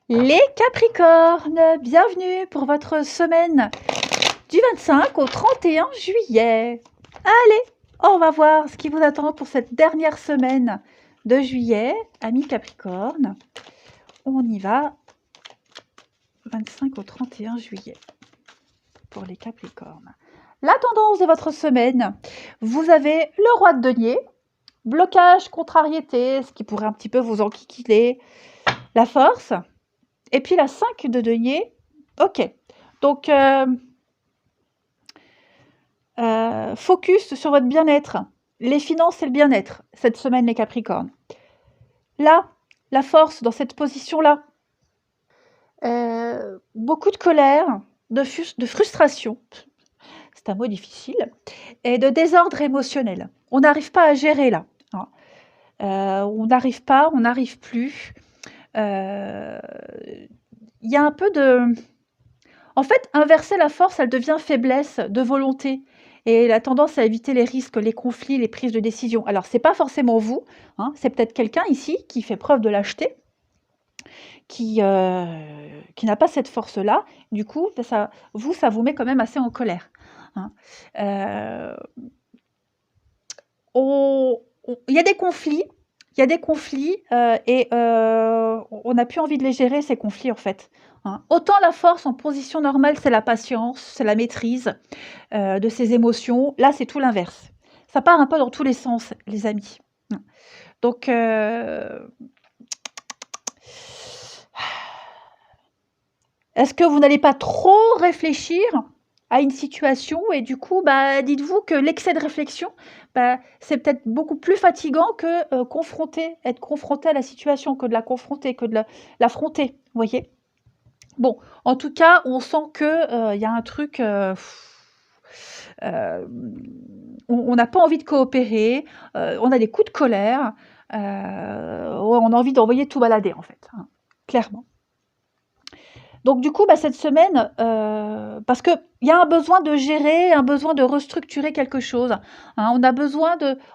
Les Capricornes, bienvenue pour votre semaine du 25 au 31 juillet. Allez, on va voir ce qui vous attend pour cette dernière semaine de juillet, amis Capricornes. On y va, 25 au 31 juillet pour les Capricornes. La tendance de votre semaine, vous avez le roi de denier, blocage, contrariété, ce qui pourrait un petit peu vous enquiquiner, la force. Et puis la 5 de denier, ok. Donc, focus sur votre bien-être. Les finances et le bien-être, cette semaine, les Capricornes. Là, la force dans cette position-là. Beaucoup de colère, de frustration, c'est un mot difficile, et de désordre émotionnel. On n'arrive pas à gérer là. Hein. On n'arrive plus. Il y a un peu de... En fait, inverser la force, elle devient faiblesse de volonté. Et la tendance à éviter les risques, les conflits, les prises de décision. Alors, ce n'est pas forcément vous, hein, c'est peut-être quelqu'un ici qui fait preuve de lâcheté, qui n'a pas cette force-là. Du coup, ça vous met quand même assez en colère. Hein. Il y a des conflits, et on n'a plus envie de les gérer, ces conflits, en fait. Hein. Autant la force en position normale, c'est la patience, c'est la maîtrise de ses émotions. Là, c'est tout l'inverse. Ça part un peu dans tous les sens, les amis. Donc, est-ce que vous n'allez pas trop réfléchir à une situation et du coup, dites-vous que l'excès de réflexion, c'est peut-être beaucoup plus fatigant que être confronté à la situation, que de la confronter, que de l'affronter, vous voyez. Bon, en tout cas, on sent qu'il y a un truc... on n'a pas envie de coopérer, on a des coups de colère, on a envie d'envoyer tout balader, en fait, hein, clairement. Donc du coup, cette semaine, parce qu'il y a un besoin de gérer, un besoin de restructurer quelque chose. Hein,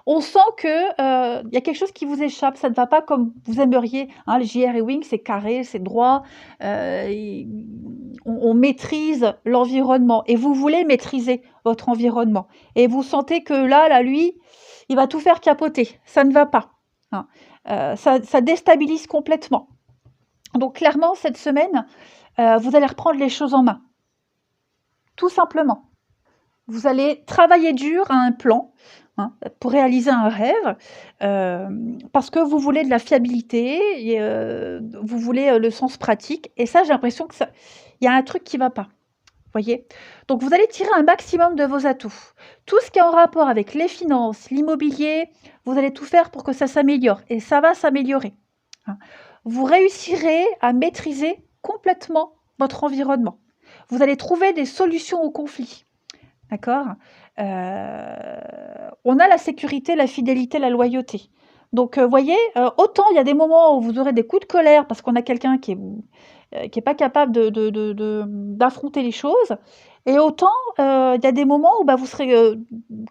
on sent que y a quelque chose qui vous échappe, ça ne va pas comme vous aimeriez. Hein, le JR et Wing, c'est carré, c'est droit. On maîtrise l'environnement et vous voulez maîtriser votre environnement. Et vous sentez que là, lui, il va tout faire capoter. Ça ne va pas. Hein. Ça déstabilise complètement. Donc clairement, cette semaine, vous allez reprendre les choses en main. Tout simplement. Vous allez travailler dur à un plan, hein, pour réaliser un rêve, parce que vous voulez de la fiabilité, et, vous voulez le sens pratique. Et ça, j'ai l'impression que il y a un truc qui ne va pas. Voyez. Donc, vous allez tirer un maximum de vos atouts. Tout ce qui est en rapport avec les finances, l'immobilier, vous allez tout faire pour que ça s'améliore. Et ça va s'améliorer. Hein. Vous réussirez à maîtriser complètement votre environnement. Vous allez trouver des solutions aux conflits. D'accord. On a la sécurité, la fidélité, la loyauté. Donc, voyez, autant il y a des moments où vous aurez des coups de colère parce qu'on a quelqu'un qui est pas capable d'affronter les choses, et autant il y a des moments où vous serez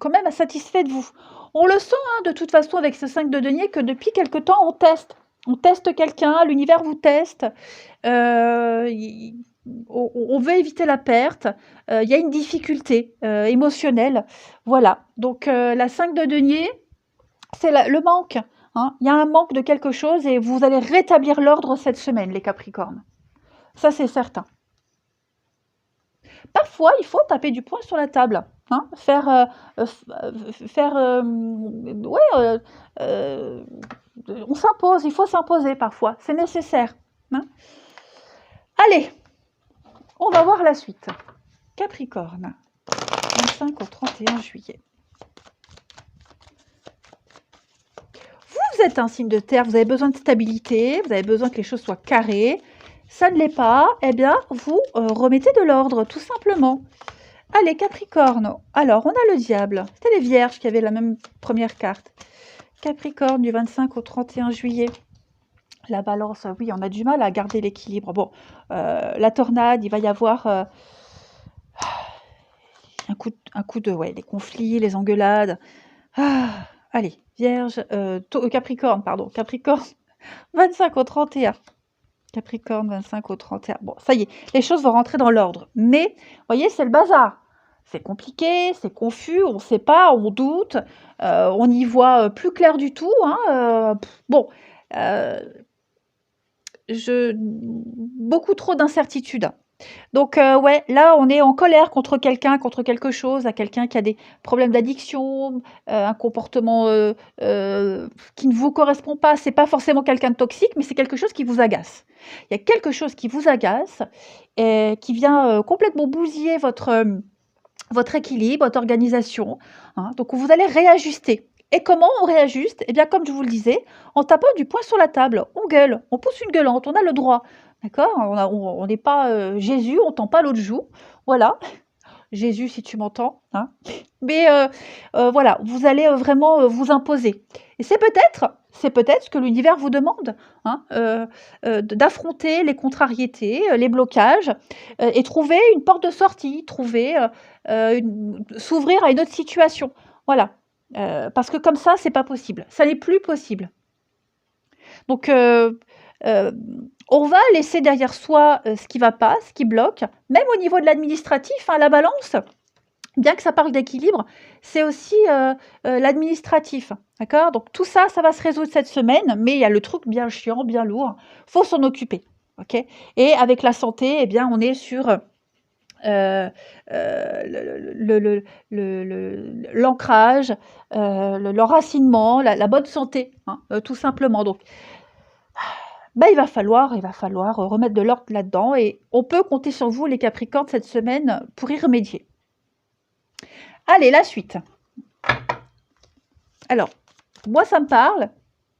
quand même satisfait de vous. On le sent, hein, de toute façon, avec ce 5 de denier, que depuis quelque temps, on teste. On teste quelqu'un, l'univers vous teste. On veut éviter la perte. Il y a une difficulté émotionnelle. Voilà. Donc, la 5 de denier, c'est le manque. Hein. Il y a un manque de quelque chose et vous allez rétablir l'ordre cette semaine, les Capricornes. Ça, c'est certain. Parfois, il faut taper du poing sur la table. Hein, on s'impose, il faut s'imposer parfois, c'est nécessaire. Hein. Allez, on va voir la suite. Capricorne, 25 au 31 juillet. Vous êtes un signe de terre, vous avez besoin de stabilité, vous avez besoin que les choses soient carrées. Ça ne l'est pas, eh bien, vous remettez de l'ordre, tout simplement. Allez, Capricorne. Alors, on a le diable. C'était les vierges qui avaient la même première carte. Capricorne, du 25 au 31 juillet. La balance, oui, on a du mal à garder l'équilibre. Bon, la tornade, il va y avoir un coup de... Ouais, les conflits, les engueulades. Allez, Vierge... Capricorne, pardon. Capricorne, 25 au 31. Capricorne, 25 au 31. Bon, ça y est, les choses vont rentrer dans l'ordre. Mais, vous voyez, c'est le bazar. C'est compliqué, c'est confus, on ne sait pas, on doute, on n'y voit plus clair du tout. Hein, bon, euh, beaucoup trop d'incertitudes. Donc, ouais, là, on est en colère contre quelqu'un, contre quelque chose, à quelqu'un qui a des problèmes d'addiction, un comportement qui ne vous correspond pas. C'est pas forcément quelqu'un de toxique, mais c'est quelque chose qui vous agace. Il y a quelque chose qui vous agace et qui vient complètement bousiller votre équilibre, votre organisation. Hein. Donc, vous allez réajuster. Et comment on réajuste? Eh bien, comme je vous le disais, en tapant du poing sur la table, on gueule, on pousse une gueulante, on a le droit. D'accord? On n'est pas Jésus, on tend pas l'autre joue. Voilà. Jésus, si tu m'entends. Hein. Mais voilà, vous allez vraiment vous imposer. Et c'est peut-être ce que l'univers vous demande, hein, d'affronter les contrariétés, les blocages, et trouver une porte de sortie, s'ouvrir à une autre situation. Voilà. Parce que comme ça, c'est pas possible. Ça n'est plus possible. Donc, on va laisser derrière soi ce qui ne va pas, ce qui bloque, même au niveau de l'administratif, hein, la balance. Bien que ça parle d'équilibre, c'est aussi l'administratif, d'accord? Donc tout ça, ça va se résoudre cette semaine, mais il y a le truc bien chiant, bien lourd, faut s'en occuper, ok? Et avec la santé, eh bien, on est sur l'ancrage, l'enracinement, la bonne santé, hein, tout simplement. Donc, il va falloir remettre de l'ordre là-dedans et on peut compter sur vous, les Capricornes, cette semaine pour y remédier. Allez, la suite. Alors, moi, ça me parle,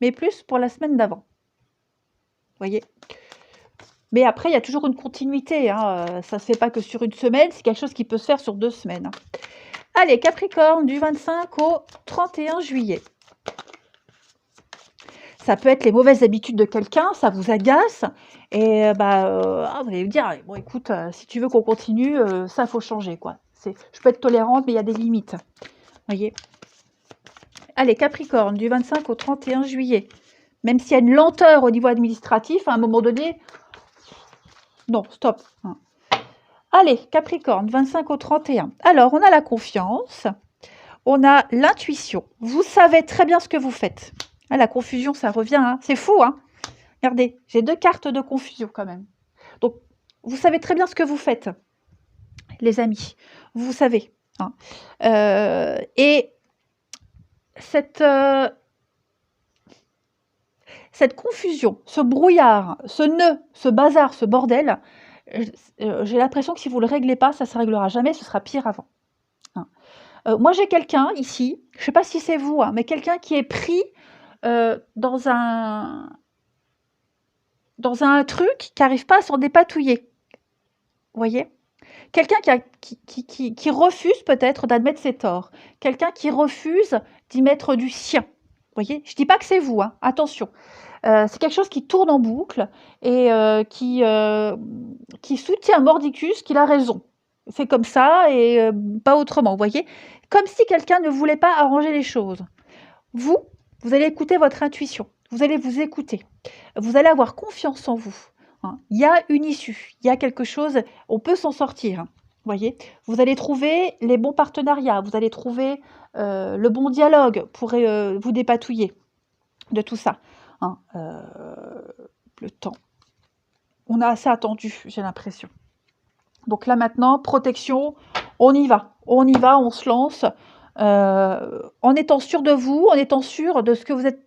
mais plus pour la semaine d'avant. Vous voyez? Mais après, il y a toujours une continuité. Hein. Ça ne se fait pas que sur une semaine, c'est quelque chose qui peut se faire sur 2 semaines. Allez, Capricorne, du 25 au 31 juillet. Ça peut être les mauvaises habitudes de quelqu'un, ça vous agace. Et vous allez me dire, bon, écoute, si tu veux qu'on continue, ça, faut changer, quoi. Je peux être tolérante, mais il y a des limites. Voyez. Allez, Capricorne, du 25 au 31 juillet. Même s'il y a une lenteur au niveau administratif, à un moment donné, non, stop. Allez, Capricorne, 25 au 31. Alors, on a la confiance, on a l'intuition. Vous savez très bien ce que vous faites. Ah, la confusion, ça revient. Hein. C'est fou, hein. Regardez, j'ai 2 cartes de confusion quand même. Donc, vous savez très bien ce que vous faites, les amis. Vous savez. Hein. Et cette confusion, ce brouillard, ce nœud, ce bazar, ce bordel, j'ai l'impression que si vous ne le réglez pas, ça ne se réglera jamais, ce sera pire avant. Hein. Moi, j'ai quelqu'un ici, je ne sais pas si c'est vous, hein, mais quelqu'un qui est pris dans un truc qui n'arrive pas à s'en dépatouiller. Vous voyez? Quelqu'un qui refuse peut-être d'admettre ses torts. Quelqu'un qui refuse d'y mettre du sien. Vous voyez? Je ne dis pas que c'est vous, hein, attention. C'est quelque chose qui tourne en boucle et qui soutient mordicus qu'il a raison. C'est comme ça et pas autrement, vous voyez? Comme si quelqu'un ne voulait pas arranger les choses. Vous allez écouter votre intuition. Vous allez vous écouter. Vous allez avoir confiance en vous. Hein. Il y a une issue. Il y a quelque chose. On peut s'en sortir. Hein. Vous voyez? Vous allez trouver les bons partenariats. Vous allez trouver le bon dialogue pour vous dépatouiller de tout ça. Hein. Le temps. On a assez attendu, j'ai l'impression. Donc là maintenant, protection, on y va, on se lance, en étant sûr de vous, en étant sûr de ce que vous êtes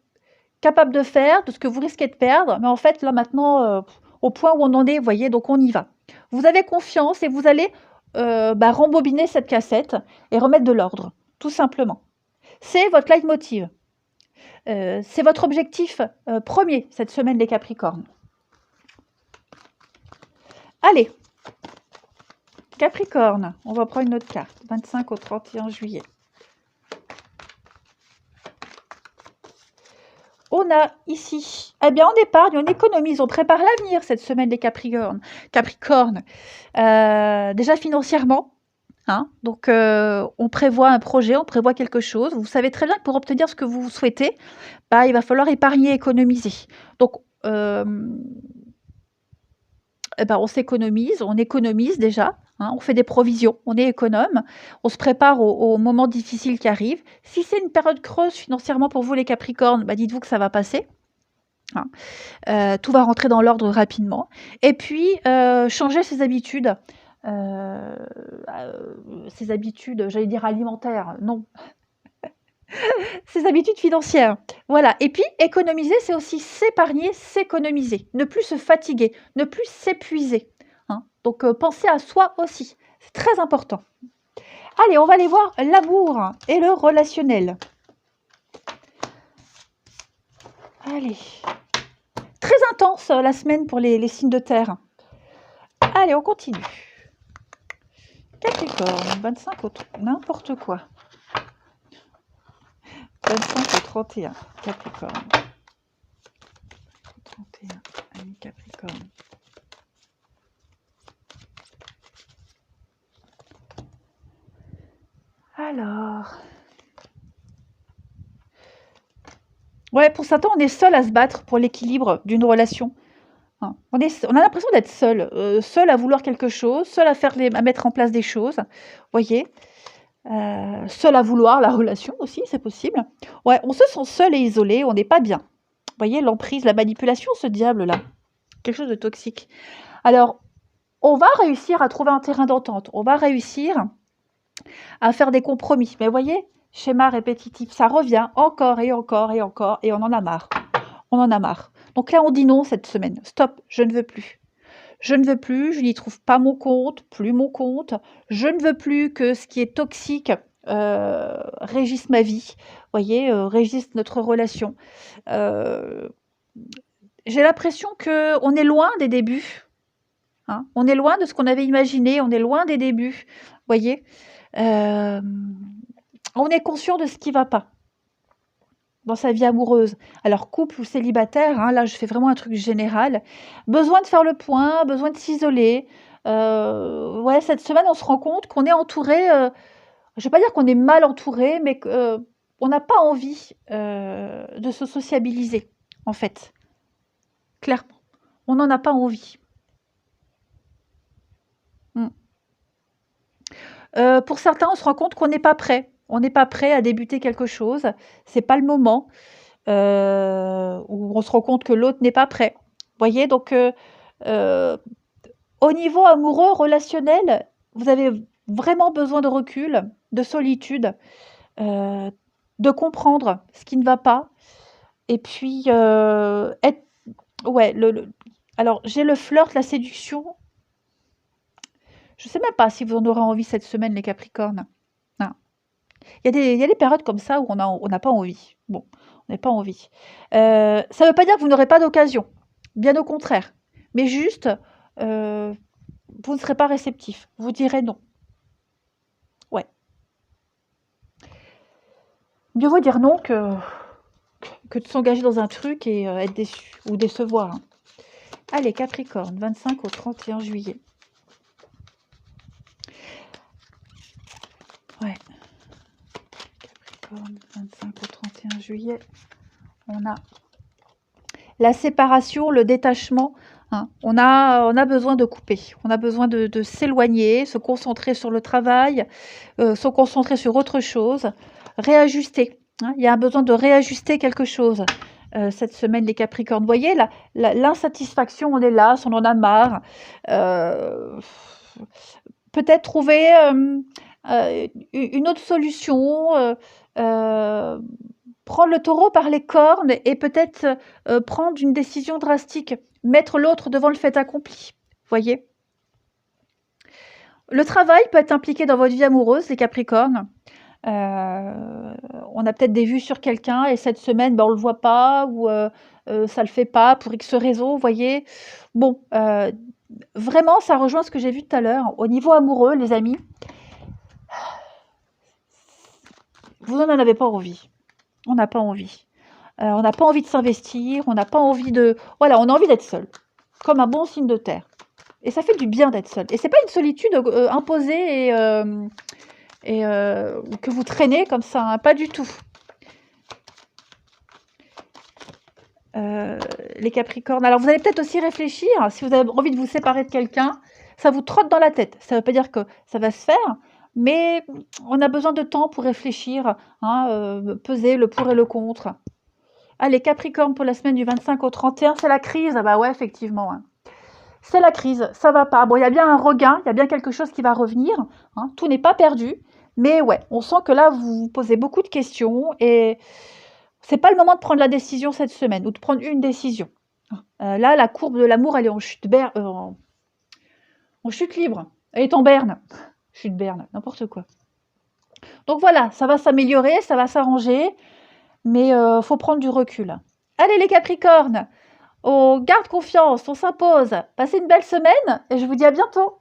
capable de faire, de ce que vous risquez de perdre. Mais en fait, là maintenant, au point où on en est, vous voyez, donc on y va. Vous avez confiance et vous allez rembobiner cette cassette et remettre de l'ordre, tout simplement. C'est votre leitmotiv. C'est votre objectif premier cette semaine, les Capricornes. Allez, Capricorne, on va prendre une autre carte, 25 au 31 juillet. On a ici, on épargne, on économise, on prépare l'avenir cette semaine, les Capricornes. Déjà financièrement, hein, donc on prévoit un projet, on prévoit quelque chose. Vous savez très bien que pour obtenir ce que vous souhaitez, il va falloir épargner, économiser. Donc, eh ben, on économise déjà, hein, on fait des provisions, on est économe, on se prépare aux moments difficiles qui arrivent. Si c'est une période creuse financièrement pour vous les Capricornes, bah, dites-vous que ça va passer, hein. Tout va rentrer dans l'ordre rapidement et puis, changer heu, ses habitudes, j'allais dire alimentaires, non, ses habitudes financières. Voilà et puis économiser, c'est aussi s'épargner, s'économiser, ne plus se fatiguer, ne plus s'épuiser, hein. Donc penser à soi aussi, c'est très important. Allez, on va aller voir l'amour et le relationnel. Allez, très intense la semaine pour les signes de terre. Allez, on continue. Capricorne, 25 au n'importe quoi. 25 au 31, Capricorne. 31, ami Capricorne. Alors. Ouais, pour certains, on est seul à se battre pour l'équilibre d'une relation. Hein. On a l'impression d'être seul, seul à vouloir quelque chose, seul à mettre en place des choses, voyez? Seul à vouloir la relation aussi, c'est possible. Ouais, on se sent seul et isolé, on n'est pas bien. Voyez l'emprise, la manipulation, ce diable-là, quelque chose de toxique. Alors, on va réussir à trouver un terrain d'entente, on va réussir à faire des compromis. Mais voyez, schéma répétitif, ça revient encore et encore et encore et on en a marre. On en a marre. Donc là, on dit non cette semaine. Stop, je ne veux plus. Je ne veux plus, je n'y trouve pas mon compte, plus mon compte. Je ne veux plus que ce qui est toxique régisse ma vie, voyez, régisse notre relation. J'ai l'impression qu'on est loin des débuts. Hein. On est loin de ce qu'on avait imaginé, on est loin des débuts, voyez. On est conscient de ce qui ne va pas dans sa vie amoureuse. Alors couple ou célibataire, hein, là je fais vraiment un truc général. Besoin de faire le point, besoin de s'isoler. Ouais, cette semaine on se rend compte qu'on est entouré, je ne vais pas dire qu'on est mal entouré, mais qu'on n'a pas envie de se sociabiliser, en fait. Clairement. On n'en a pas envie. Pour certains, on se rend compte qu'on n'est pas prêt. On n'est pas prêt à débuter quelque chose. C'est pas le moment. Où on se rend compte que l'autre n'est pas prêt. Voyez, donc au niveau amoureux, relationnel, vous avez vraiment besoin de recul, de solitude, de comprendre ce qui ne va pas. Et puis être ouais, alors j'ai le flirt, la séduction. Je sais même pas si vous en aurez envie cette semaine, les Capricornes. Non. Il y a des périodes comme ça où on n'a pas envie. Bon, on n'a pas envie. Ça ne veut pas dire que vous n'aurez pas d'occasion. Bien au contraire. Mais juste, vous ne serez pas réceptif. Vous direz non. Ouais. Mieux vaut dire non que de s'engager dans un truc et être déçu ou décevoir. Hein. Allez, Capricorne, 25 au 31 juillet. Ouais. Capricorne, 25 au 31 juillet. On a la séparation, le détachement. Hein. On a besoin de couper. On a besoin de s'éloigner, se concentrer sur le travail, se concentrer sur autre chose, réajuster. Hein. Il y a un besoin de réajuster quelque chose. Cette semaine, les Capricornes. Vous voyez, l'insatisfaction, on est là, on en a marre. Peut-être trouver une autre solution, prendre le taureau par les cornes et peut-être prendre une décision drastique, mettre l'autre devant le fait accompli. Voyez ? Le travail peut être impliqué dans votre vie amoureuse, les Capricornes. On a peut-être des vues sur quelqu'un et cette semaine, ben, on ne le voit pas ou ça ne le fait pas pour X raisons, vous voyez. Bon, vraiment, ça rejoint ce que j'ai vu tout à l'heure. Au niveau amoureux, les amis, vous n'en avez pas envie. On n'a pas envie. On n'a pas envie de s'investir, on n'a pas envie de... Voilà, on a envie d'être seul, comme un bon signe de terre. Et ça fait du bien d'être seul. Et c'est pas une solitude imposée et que vous traînez comme ça, hein, pas du tout. les Capricornes. Alors, vous allez peut-être aussi réfléchir, si vous avez envie de vous séparer de quelqu'un, ça vous trotte dans la tête. Ça ne veut pas dire que ça va se faire, mais on a besoin de temps pour réfléchir, hein, peser le pour et le contre. Allez, Capricorne, pour la semaine du 25 au 31, c'est la crise. Ah bah ouais, effectivement, hein. C'est la crise, ça va pas. Bon, il y a bien un regain, il y a bien quelque chose qui va revenir, hein. Tout n'est pas perdu, mais ouais, on sent que là, vous vous posez beaucoup de questions et c'est pas le moment de prendre la décision cette semaine ou de prendre une décision. Là, la courbe de l'amour, elle est en chute, en chute libre. Elle est en berne. Chute berne, n'importe quoi. Donc voilà, ça va s'améliorer, ça va s'arranger, mais faut prendre du recul. Allez les Capricornes, on garde confiance, on s'impose. Passez une belle semaine et je vous dis à bientôt.